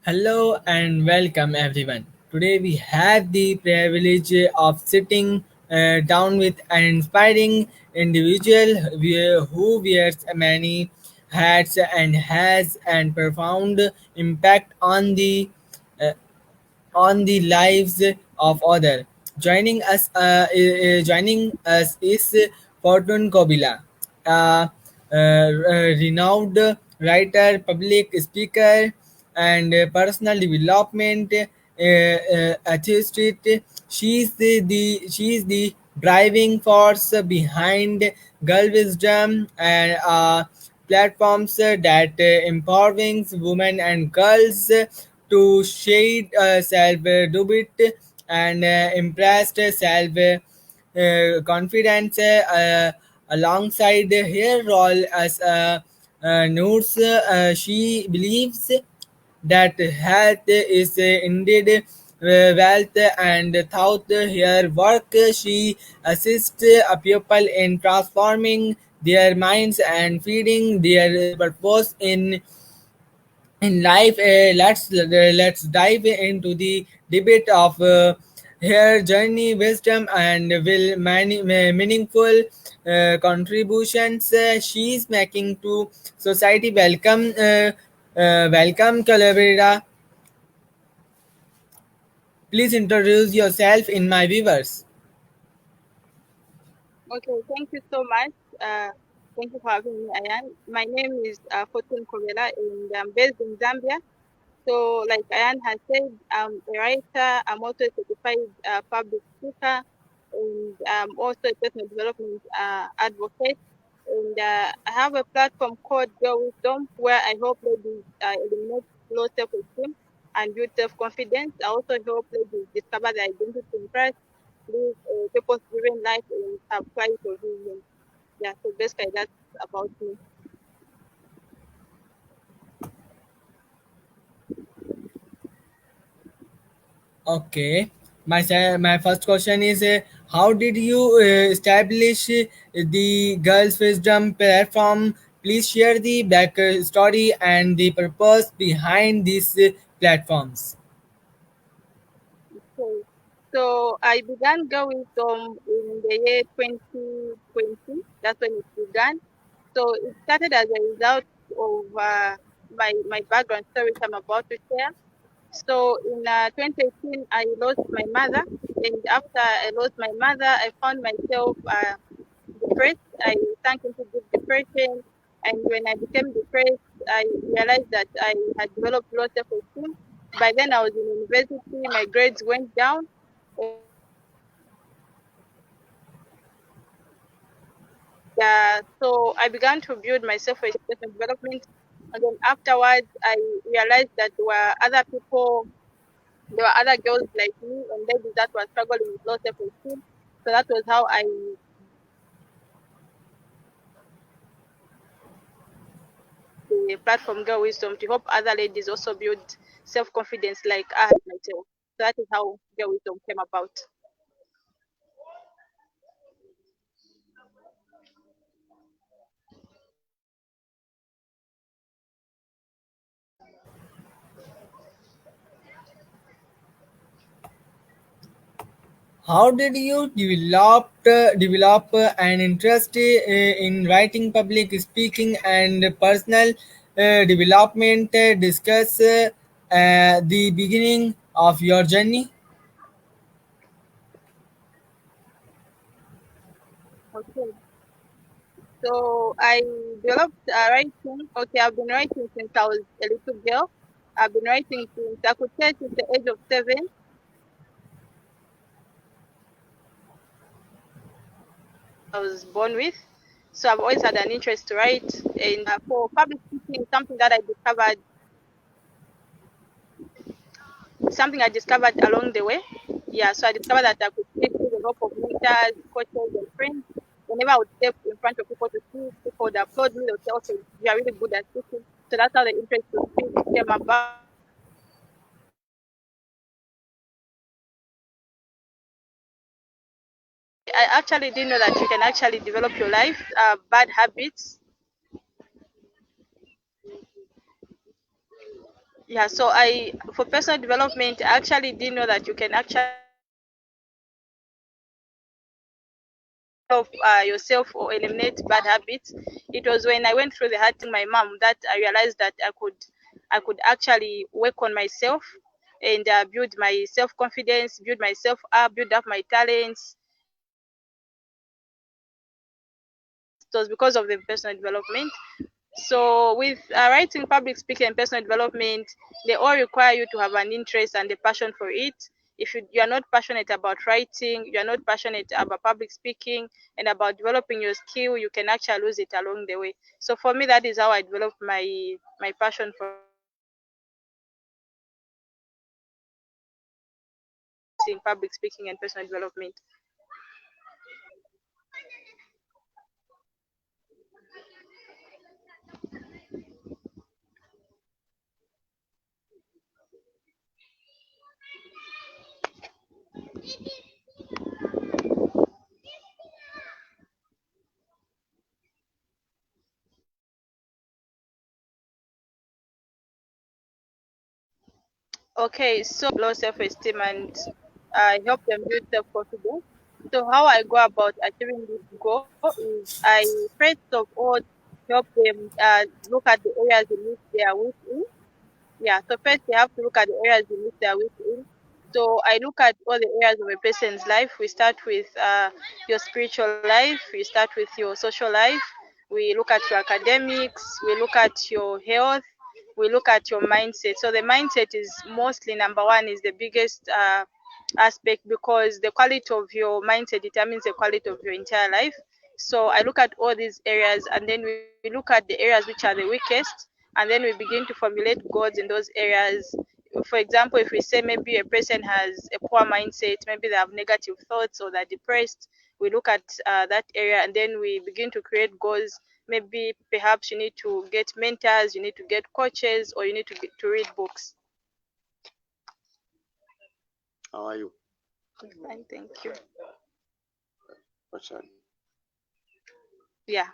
Hello and welcome everyone. Today we have the privilege of sitting down with an inspiring individual who wears many hats and has a profound impact uh, on the lives of others. Joining us is Fortune Kobela, renowned writer, public speaker, and personal development enthusiast. She is the driving force behind Girlwisdom and platforms that empowering women and girls to shade self-doubt and impressed self-confidence alongside her role as a nurse. She believes that health is indeed wealth, and throughout her work she assists people in transforming their minds and feeding their purpose in life. Let's dive into the debate of her journey, wisdom, and meaningful contributions she's making to society. Welcome, Calavera. Please introduce yourself in my viewers. Okay, thank you so much. Thank you for having me, Ayan. My name is Fortune Kobela, and I'm based in Zambia. So, like Ayan has said, I'm a writer. I'm also a certified public speaker, and I'm also a personal development advocate. And I have a platform called Girlwisdom, where I help ladies eliminate low self-esteem and build self-confidence. I also help ladies discover their identity in Christ, live a purpose-driven life, and have Christ for vision. Yeah, so basically that's about me. Okay. My first question is how did you establish the Girls Wisdom platform? Please share the back story and the purpose behind these platforms. Okay. So I began Girlwisdom in the year 2020. That's when it began. So it started as a result of my background story which I'm about to share. So in 2018, I lost my mother, and after I lost my mother, I found myself depressed. I sank into deep depression, and when I became depressed, I realized that I had developed low self-esteem. By then, I was in university. My grades went down. So I began to build myself for personal development, and then afterwards, I realized that there were other girls like me, and ladies that were struggling with low self-esteem. So that was how I the platform Girl Wisdom to help other ladies also build self-confidence like I had myself. So that is how Girl Wisdom came about. How did you develop an interest in writing, public speaking, and personal development? Discuss the beginning of your journey. Okay. So I developed writing. Okay, I've been writing since I was a little girl. I've been writing since I could say since the age of 7. I was born with. So I've always had an interest to write. And for public speaking, something I discovered along the way. Yeah, so I discovered that I could speak with the help of mentors, coaches, and friends. Whenever I would step in front of people to speak, people would applaud me. They would say, "Okay, you are really good at speaking." So that's how the interest to speak came about. I actually didn't know that you can actually develop your life bad habits. Yeah, so I for personal development, I actually didn't know that you can actually develop yourself or eliminate bad habits. It was when I went through the hard thing my mom that I realized that I could actually work on myself and build my self confidence, build myself up, build up my talents. It was because of the personal development. So with writing, public speaking, and personal development, they all require you to have an interest and a passion for it. If you are not passionate about writing, you are not passionate about public speaking and about developing your skill, you can actually lose it along the way. So for me, that is how I developed my passion for writing, public speaking, and personal development. Okay, so low self-esteem and help them build self-confidence. So how I go about achieving this goal is I first of all help them look at the areas in which they are weak in. Yeah, so first they have to look at the areas in which they are weak in. So I look at all the areas of a person's life. We start with your spiritual life, we start with your social life, we look at your academics, we look at your health, we look at your mindset. So the mindset is mostly number one, is the biggest aspect because the quality of your mindset determines the quality of your entire life. So I look at all these areas and then we look at the areas which are the weakest and then we begin to formulate goals in those areas. For example, if we say maybe a person has a poor mindset, maybe they have negative thoughts or they're depressed, we look at that area and then we begin to create goals. Maybe perhaps you need to get mentors, you need to get coaches, or you need to read books. How are you? Fine, thank you. What's up? Yeah.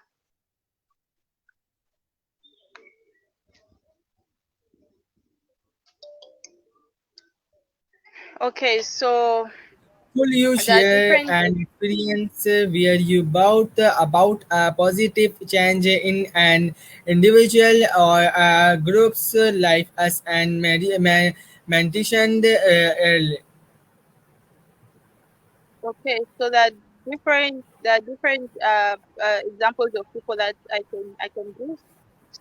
Okay, so Could you there are share different. an experience where you about a positive change in an individual or a group's life as and mentioned earlier? Okay, so there are different examples of people that I can give.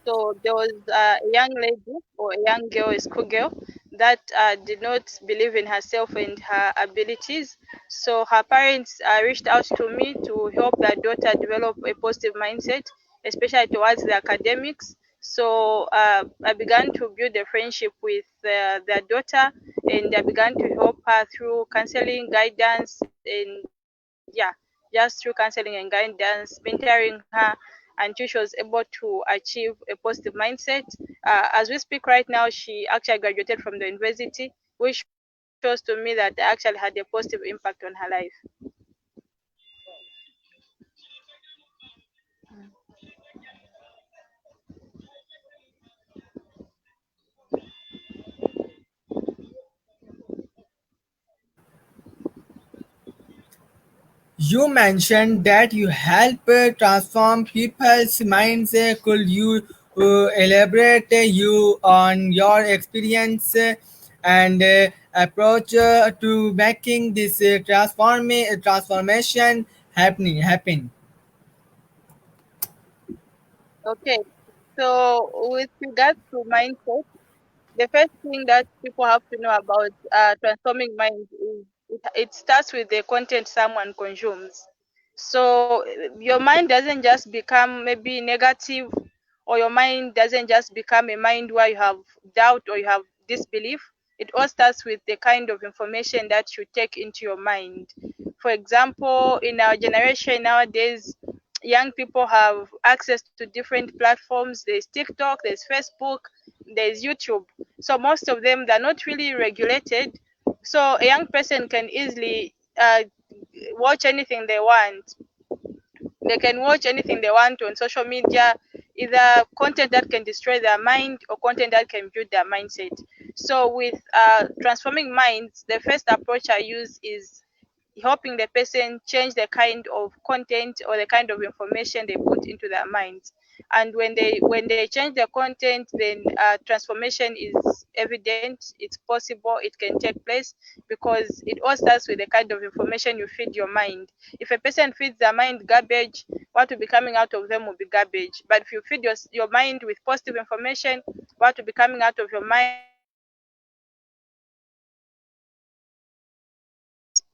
So there was a young lady or a young girl, a schoolgirl, that did not believe in herself and her abilities. So her parents reached out to me to help their daughter develop a positive mindset, especially towards the academics. So I began to build a friendship with their daughter, and I began to help her through counseling, guidance, and yeah, just through counseling and guidance, mentoring her until she was able to achieve a positive mindset. As we speak right now, she actually graduated from the university, which shows to me that I actually had a positive impact on her life. You mentioned that you help transform people's minds. Could you elaborate you on your experience and approach to making this transformation happen? Okay, so with regards to mindset, the first thing that people have to know about transforming minds is it starts with the content someone consumes. So your mind doesn't just become maybe negative, or your mind doesn't just become a mind where you have doubt or you have disbelief. It all starts with the kind of information that you take into your mind. For example, in our generation nowadays, young people have access to different platforms. There's TikTok, there's Facebook, there's YouTube. So most of them, they're not really regulated. So a young person can easily watch anything they want. They can watch anything they want on social media. either content that can destroy their mind or content that can build their mindset. So with transforming minds, the first approach I use is helping the person change the kind of content or the kind of information they put into their minds. And when they change the content, then transformation is evident, it's possible, it can take place, because it all starts with the kind of information you feed your mind. If a person feeds their mind garbage, what will be coming out of them will be garbage. But if you feed your mind with positive information, what will be coming out of your mind,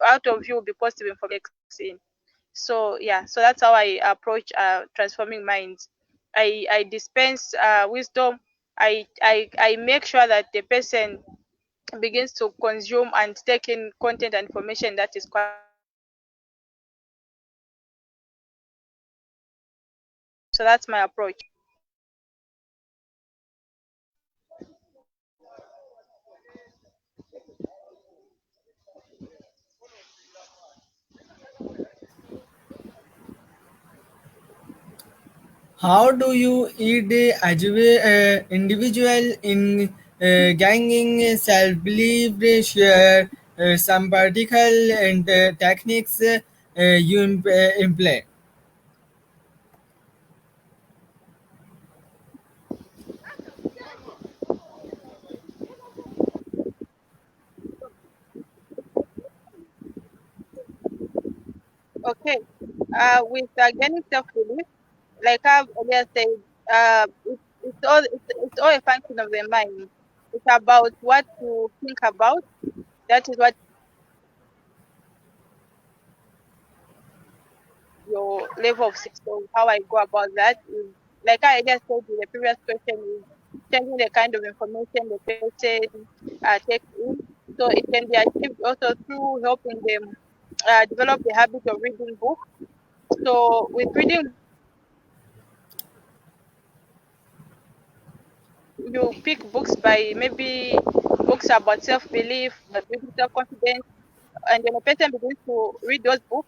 out of you will be positive information. So yeah, so that's how I approach transforming minds. I dispense wisdom. I make sure that the person begins to consume and take in content and information that is quite. So that's my approach. How do you aid individual in gaining self-belief? Share some practical and techniques you employ. Okay. With gaining self-belief, like I've earlier said, it's all a function of the mind. It's about what you think about. That is what your level of success. So how I go about that is, like I just said in the previous question, is changing the kind of information the person takes in. So it can be achieved also through helping them develop the habit of reading books. So with reading, you pick books by maybe books about self-belief, building self-confidence, and when a person begins to read those books,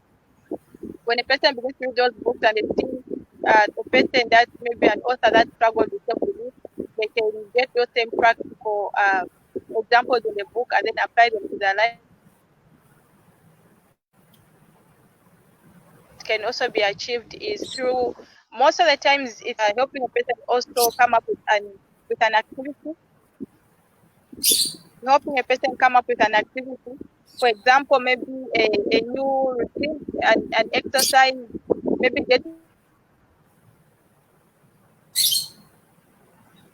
when a person begins to read those books and they see a person that maybe an author that struggled with self-belief, they can get those same practical examples in the book and then apply them to their life. Can also be achieved is through, most of the times it's helping a person also come up with an activity, helping a person come up with an activity. For example, maybe a new routine, an exercise, maybe getting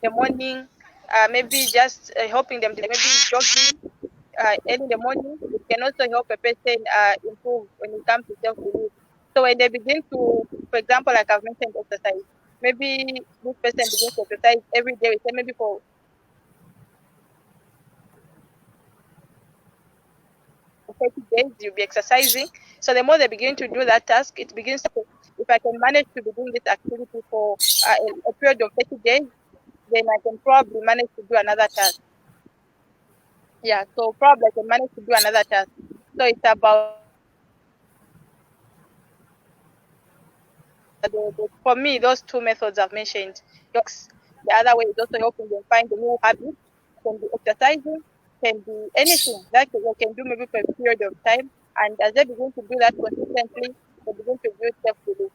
the morning, maybe just helping them to maybe jogging early in the morning. It can also help a person improve when it comes to self-belief. So when they begin to, for example, like I've mentioned, exercise, maybe this person begins to exercise every day, we say maybe for 30 days you'll be exercising. So the more they begin to do that task, it begins to, if I can manage to be doing this activity for a period of 30 days, then I can probably manage to do another task. Yeah, so probably I can manage to do another task. So it's about for me, those two methods I've mentioned. The other way is also helping them find a new habit. Can be exercising, can be anything that they can do maybe for a period of time. And as they begin to do that consistently, they begin to build self belief.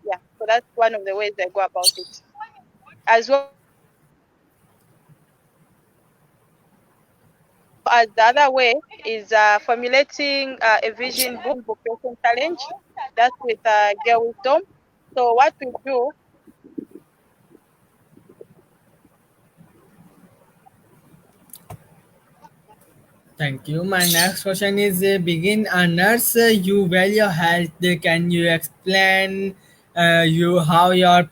Yeah, so that's one of the ways I go about it. As well as the other way is formulating a vision book creation challenge. That's with Girlwisdom. So what we do, Thank you. My next question is begin a nurse. You value health. Can you explain you how your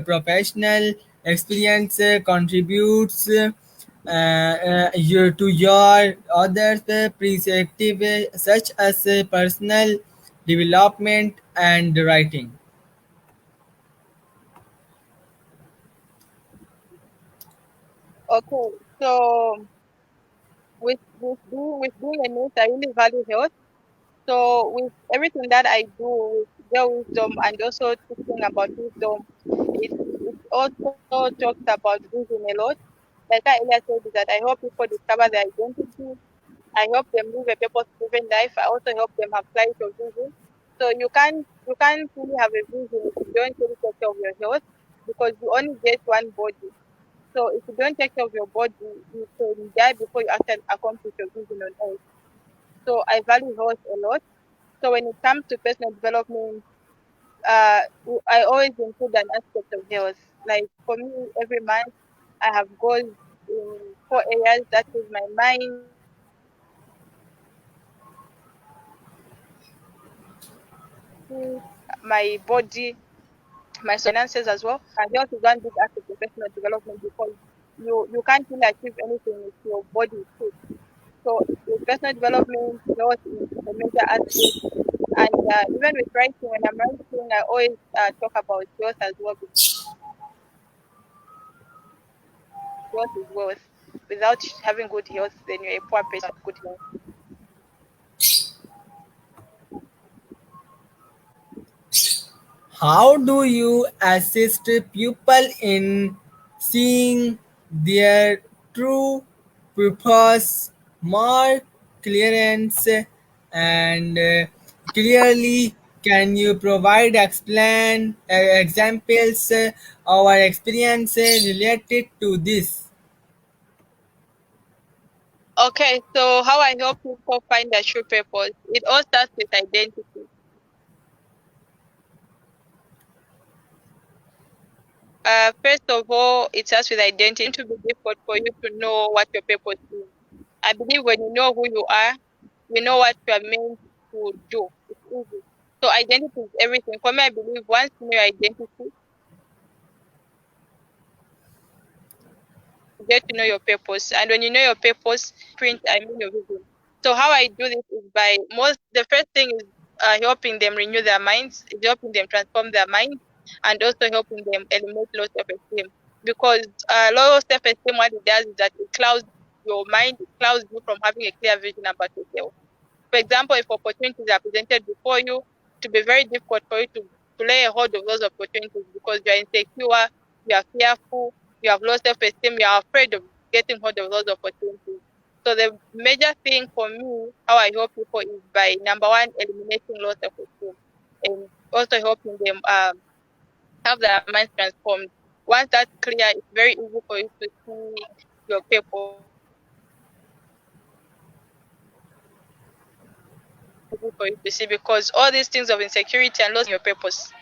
professional experience contributes to your others perspective such as personal development and writing. okay, so with being a nurse, I really value health. So with everything that I do Girlwisdom and also teaching about wisdom. It also talks about vision a lot. Like I earlier said, is that I help people discover their identity. I help them live a purpose-driven life. I also help them apply your vision. So you can't really have a vision if you don't really take care of your health, because you only get one body. So if you don't take care of your body, you can die before you actually accomplish your vision on earth. So I value health a lot. So when it comes to personal development, uh, I always include an aspect of health. Like for me, every month I have goals in 4 areas. That is my mind, my body, my finances as well. And health is one big aspect of personal development, because you can't really achieve anything if your body is sick. So with personal development, health is a major aspect. And even with writing, when I'm writing, I always talk about health as well, because health is wealth. Without having good health, then you're a poor person with good health. How do you assist people in seeing their true purpose more clearance and clearly? Can you provide explain examples or experiences related to this? Okay, so how I help people find their true purpose, it all starts with identity. First of all, it starts with identity. It will be difficult for you to know what your purpose is. I believe when you know who you are, you know what you are meant to do. It's easy. So identity is everything. For me, I believe once you know your identity, you get to know your purpose. And when you know your purpose, your vision. So how I do this is by the first thing is helping them renew their minds, is helping them transform their minds, and also helping them eliminate low self-esteem. Because low self-esteem, what it does is that it clouds your mind, it clouds you from having a clear vision about yourself. For example, if opportunities are presented before you, to be very difficult for you to lay a hold of those opportunities, because you are insecure, you are fearful, you have low self-esteem, you are afraid of getting hold of those opportunities. So the major thing for me, how I help people, is by number one, eliminating low self-esteem, and also helping them have their minds transformed. Once that's clear, it's very easy for you to see your purpose. Easy for you to see, because all these things of insecurity and losing your purpose.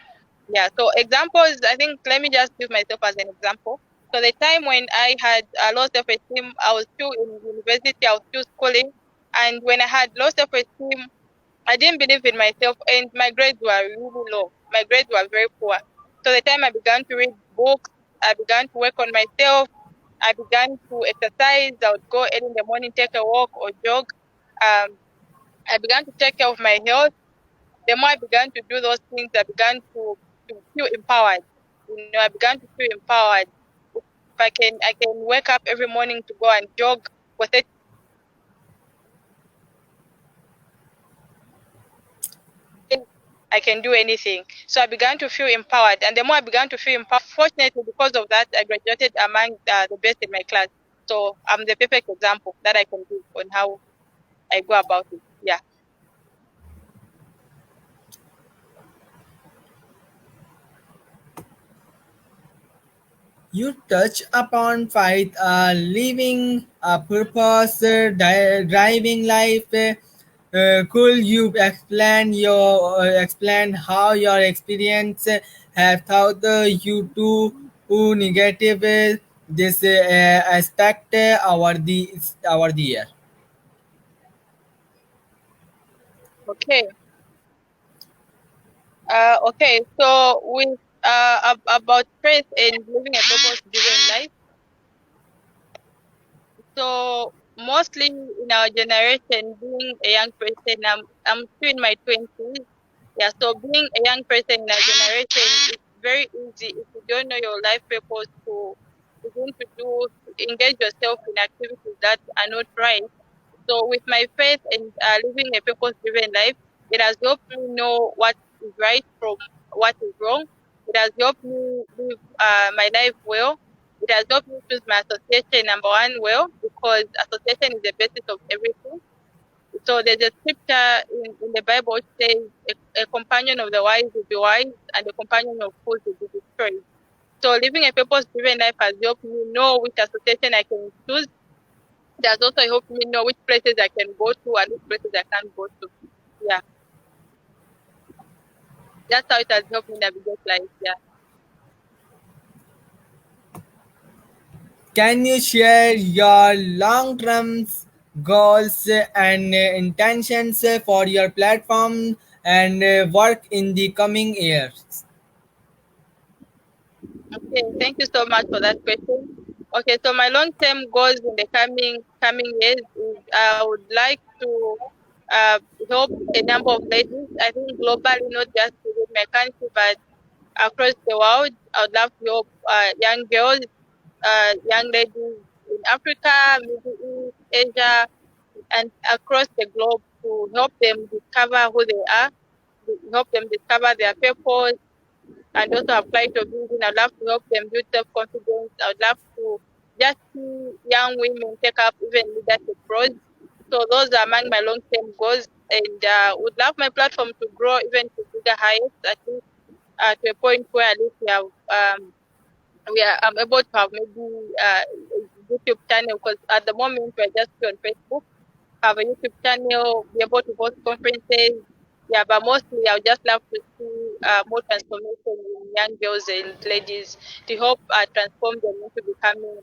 Yeah. So examples, I think, let me just use myself as an example. So the time when I had low self-esteem, I was still in university, I was still schooling, and when I had low self-esteem, I didn't believe in myself, and my grades were really low. My grades were very poor. So the time I began to read books, I began to work on myself. I began to exercise. I would go early in the morning, take a walk or jog. I began to take care of my health. The more I began to do those things, I began to feel empowered. I began to feel empowered. If I can wake up every morning to go and jog for 30. I can do anything. So I began to feel empowered. And the more I began to feel empowered, fortunately, because of that, I graduated among the best in my class. So I'm the perfect example that I can give on how I go about it. Yeah. You touch upon fight living a purpose, driving life. Could you explain how your experience have taught you to negative this aspect over the year? Okay. Okay. So with about faith and living a purpose-driven life. So mostly in our generation, being a young person, I'm still in my 20s. Yeah, so being a young person in our generation, it's very easy if you don't know your life purpose to begin to engage yourself in activities that are not right. So with my faith and living a purpose-driven life, it has helped me know what is right from what is wrong. It has helped me live my life well. It has helped me choose my association number one well, because association is the basis of everything. So there's a scripture in the Bible which says a companion of the wise will be wise and a companion of fools will be destroyed. So living a purpose-driven life has helped me know which association I can choose. It has also helped me know which places I can go to and which places I can't go to. Yeah, that's how it has helped me navigate life. Yeah. Can you share your long-term goals and intentions for your platform and work in the coming years? Okay, thank you so much for that question. Okay, so my long-term goals in the coming years is I would like to uh, help a number of ladies. I think globally, not just within my country, but across the world. I would love to help young girls, young ladies in Africa, Middle East, Asia, and across the globe to help them discover who they are, to help them discover their purpose, and also apply to building. I'd love to help them build self-confidence. I would love to just see young women take up even leadership roles. So those are among my long-term goals, and would love my platform to grow even to bigger heights, at least to a point where at least I'm able to have maybe a YouTube channel, because at the moment we're just on Facebook, have a YouTube channel, be able to host conferences. Yeah, but mostly I would just love to see more transformation in young girls and ladies to help transform them into becoming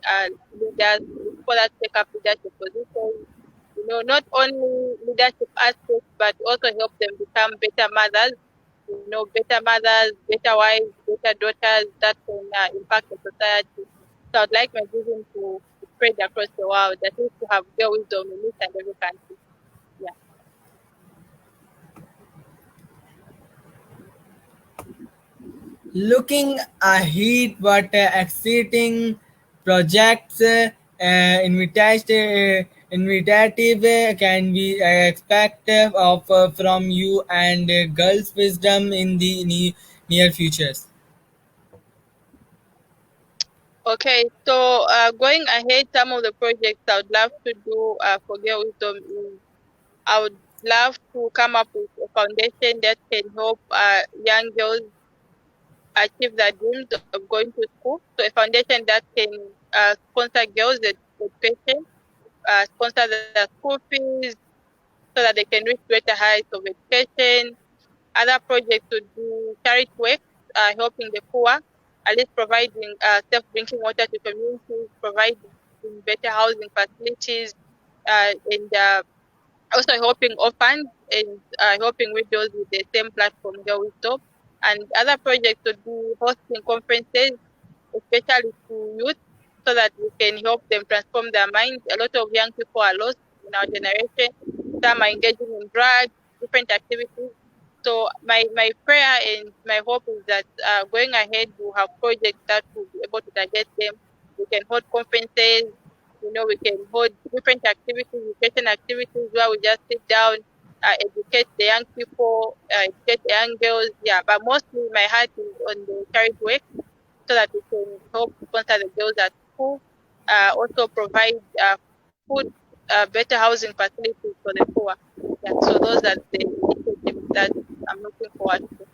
leaders, people that take up leadership positions. Not only leadership aspects, but also help them become better mothers. Better mothers, better wives, better daughters that can impact the society. So I'd like my vision to spread across the world, that is to have girl wisdom in each and every country. Yeah. Looking ahead, what exciting projects invitative can we expect of from you and Girls Wisdom in the near futures? Okay, so going ahead, some of the projects I would love to do for Girl Wisdom is I would love to come up with a foundation that can help young girls achieve their dreams of going to school. So a foundation that can sponsor girls' education, sponsor their school fees, so that they can reach greater heights of education. Other projects would be charity work, helping the poor, at least providing safe drinking water to communities, providing better housing facilities, and also helping orphans and helping widows with the same platform, Girl Wisdom. And other projects would be hosting conferences, especially to youth, so that we can help them transform their minds. A lot of young people are lost in our generation. Some are engaging in drugs, different activities. So my prayer and my hope is that going ahead, we'll have projects that will be able to target them. We can hold conferences. We can hold different activities, education activities, where we just sit down, educate the young people, educate the young girls. Yeah, but mostly my heart is on the charity work, so that we can help sponsor the girls at school, also provide food, better housing facilities for the poor. Yeah, so those are the initiatives that I'm looking forward to.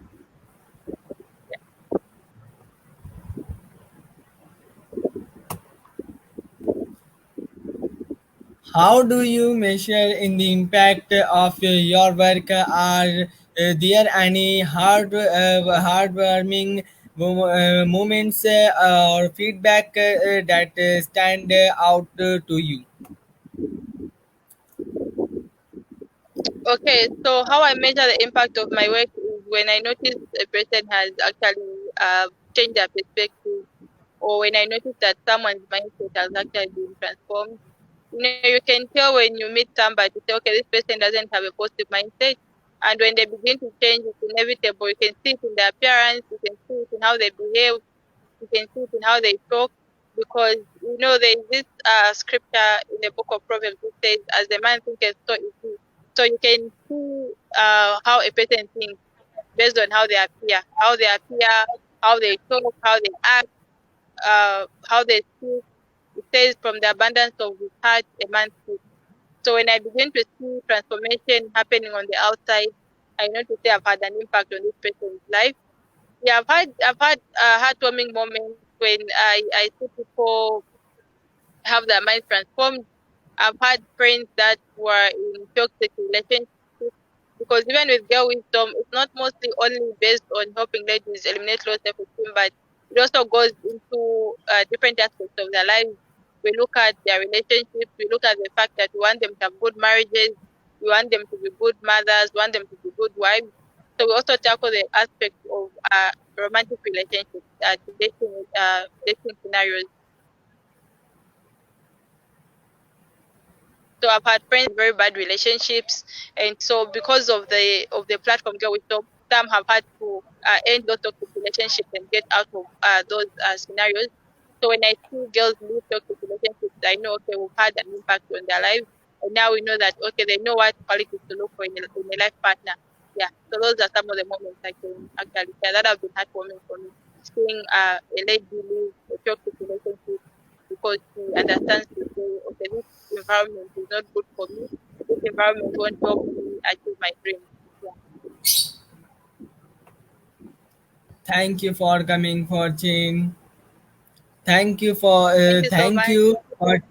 How do you measure in the impact of your work? Are there any heartwarming moments or feedback that stand out to you? Okay, so how I measure the impact of my work is when I notice a person has actually changed their perspective, or when I notice that someone's mindset has actually been transformed. You can tell when you meet somebody, say, okay, this person doesn't have a positive mindset. And when they begin to change, it's inevitable. You can see it in their appearance, you can see it in how they behave, you can see it in how they talk. Because, there is this scripture in the book of Proverbs which says, as the man thinketh, so is he. So you can see how a person thinks. based on how they talk, how they act, how they speak. It says, "From the abundance of his heart, a man speaks." So when I begin to see transformation happening on the outside, I know to say I've had an impact on this person's life. Yeah, I've had heartwarming moments when I see people have their minds transformed. I've had friends that were in toxic relationships, because even with Girl Wisdom, it's not mostly only based on helping ladies eliminate low self esteem, but it also goes into different aspects of their lives. We look at their relationships, we look at the fact that we want them to have good marriages, we want them to be good mothers, we want them to be good wives. So we also tackle the aspect of romantic relationships, dating scenarios. So I've had friends in very bad relationships, and so because of the platform Girl Wisdom, some have had to end those toxic relationships and get out of those scenarios. So when I see girls leave toxic relationships, I know, okay, we've had an impact on their lives, and now we know that, okay, they know what qualities to look for in a life partner. Yeah. So those are some of the moments I can actually share that have been heartwarming for me. Seeing a lady leave a toxic relationship because she understands to say, okay, this environment is not good for me. This environment won't help me achieve my dreams. Yeah. Thank you for coming, Fortune. Thank you for Thank you so much.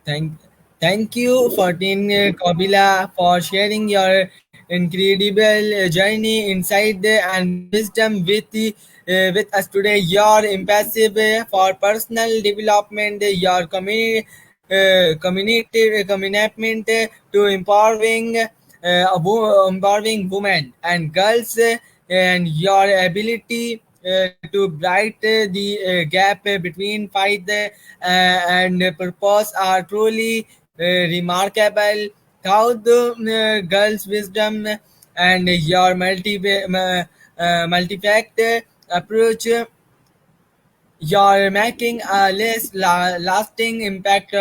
thank thank you Fortune Kobela for sharing your incredible journey inside and wisdom with us today. Your impassive for personal development, your commitment to empowering women and girls, and your ability to bright the gap between fight and purpose are truly remarkable. How the girls' wisdom and your multifact approach, you're making a less lasting impact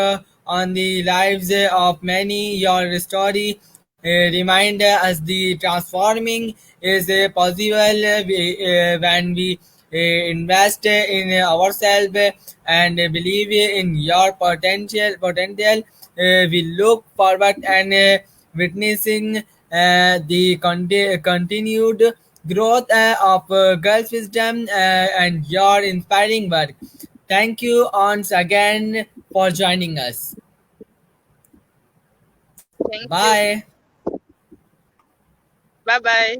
on the lives of many. Your story remind us the transforming is possible when we invest in ourselves and believe in your potential. We look forward and witnessing the continued growth of girls' wisdom and your inspiring work. Thank you once again for joining us. Thank you. Bye. Bye bye.